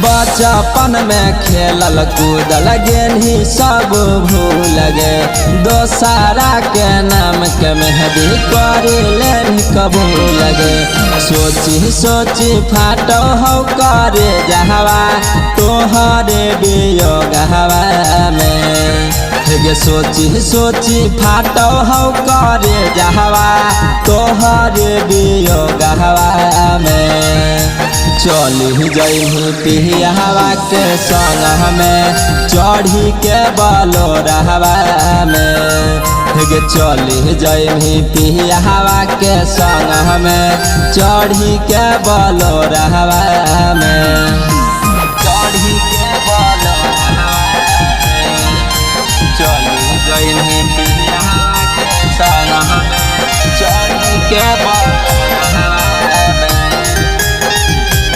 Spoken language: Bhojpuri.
बचपन में खेलल कूदल गेली सब भूल गे दोसारा के नाम के मेहदी करे लेन कबूल गे सोची सोची फाटो हो करे जहवा तोहरे वियोग हवा में गे सोची सोची फाटो हो करे जहवा तोहरे वियोग हवा में चली जइही पिहवा के संग में चढ़ी के बलो रहवा में गे चली जइही पिहवा के संग में चढ़ी के बलो रहवा